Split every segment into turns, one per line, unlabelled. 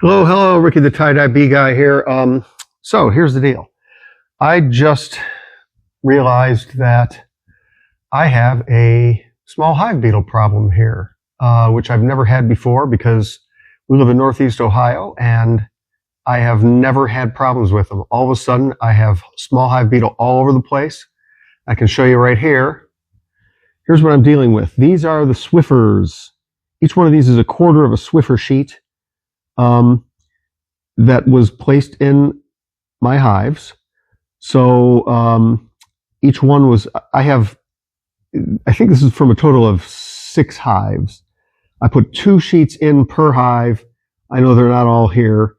Hello, Ricky the tie-dye bee guy here. So here's the deal. I just realized that I have a small hive beetle problem here, which I've never had before because we live in Northeast Ohio and I have never had problems with them. All of a sudden, I have small hive beetle all over the place. I can show you right here. Here's what I'm dealing with. These are the Swiffers. Each one of these is a quarter of a Swiffer sheet. That was placed in my hives. So each one was, I think this is from a total of 6 hives. I put 2 sheets in per hive. I know they're not all here.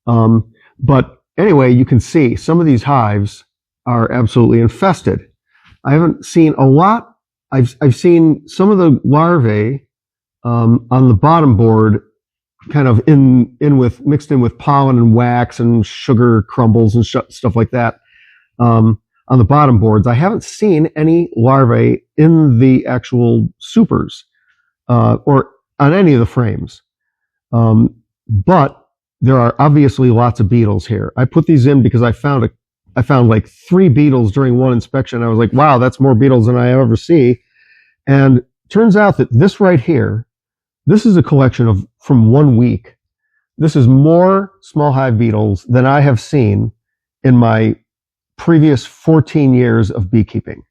But anyway, you can see some of these hives are absolutely infested. I haven't seen a lot. I've seen some of the larvae on the bottom board kind of mixed in with pollen and wax and sugar crumbles and stuff like that on the bottom boards. I haven't seen any larvae in the actual supers or on any of the frames. But there are obviously lots of beetles here. I put these in because I found like 3 beetles during one inspection. I was like, wow, that's more beetles than I ever see. And turns out that this right here, this is a collection from 1 week. This is more small hive beetles than I have seen in my previous 14 years of beekeeping.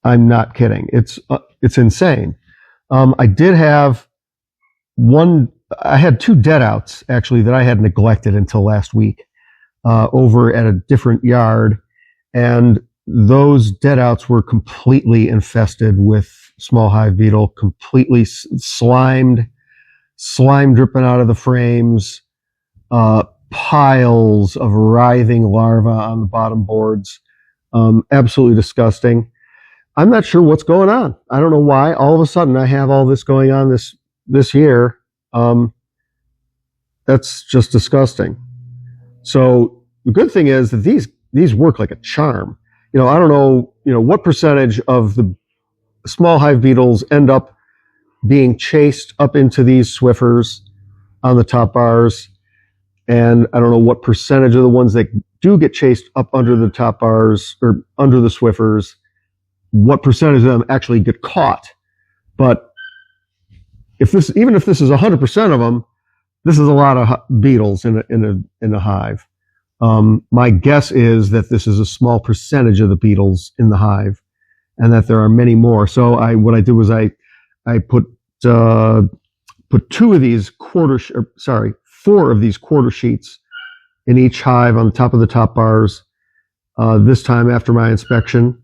I'm not kidding. It's insane. I had 2 dead outs actually that I had neglected until last week over at a different yard, and those dead outs were completely infested with small hive beetle, completely slime dripping out of the frames, piles of writhing larvae on the bottom boards, absolutely disgusting. I'm not sure what's going on. I don't know why. All of a sudden, I have all this going on this year. That's just disgusting. So the good thing is that these work like a charm. I don't know, what percentage of the small hive beetles end up being chased up into these Swiffers on the top bars. And I don't know what percentage of the ones that do get chased up under the top bars or under the Swiffers, what percentage of them actually get caught. But even if this is 100% of them, this is a lot of beetles in a hive. My guess is that this is a small percentage of the beetles in the hive, and that there are many more. So what I did was I put 4 of these quarter sheets in each hive on the top of the top bars. This time after my inspection,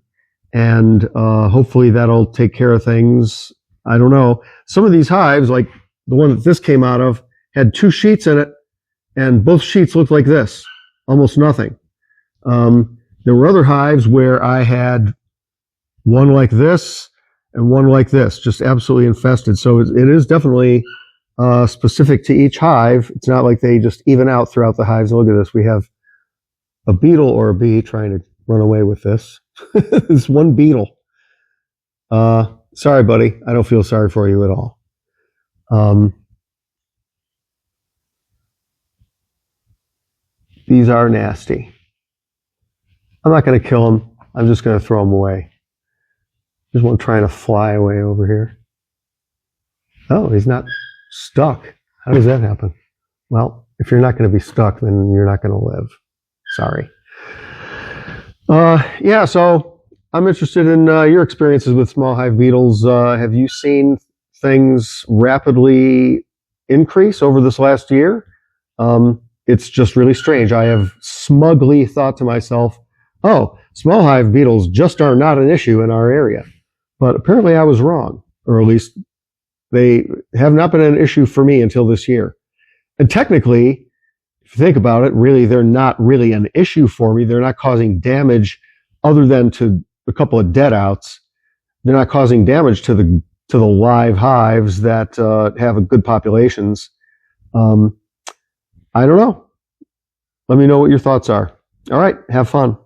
and hopefully that'll take care of things. I don't know. Some of these hives, like the one that this came out of, had 2 sheets in it, and both sheets looked like this. Almost nothing. There were other hives where I had one like this and one like this, just absolutely infested. So it is definitely specific to each hive. It's not like they just even out throughout the hives. Look at this. We have a beetle or a bee trying to run away with this. This one beetle. Sorry, buddy. I don't feel sorry for you at all. These are nasty. I'm not going to kill them. I'm just going to throw them away. There's one trying to fly away over here. Oh, he's not stuck. How does that happen? Well, if you're not going to be stuck, then you're not going to live. Sorry. Yeah, so I'm interested in your experiences with small hive beetles. Have you seen things rapidly increase over this last year? It's just really strange. I have smugly thought to myself, oh, small hive beetles just are not an issue in our area. But apparently I was wrong, or at least they have not been an issue for me until this year. And technically, if you think about it, really, they're not really an issue for me. They're not causing damage other than to a couple of dead outs. They're not causing damage to the live hives that have good populations. I don't know. Let me know what your thoughts are. All right, have fun.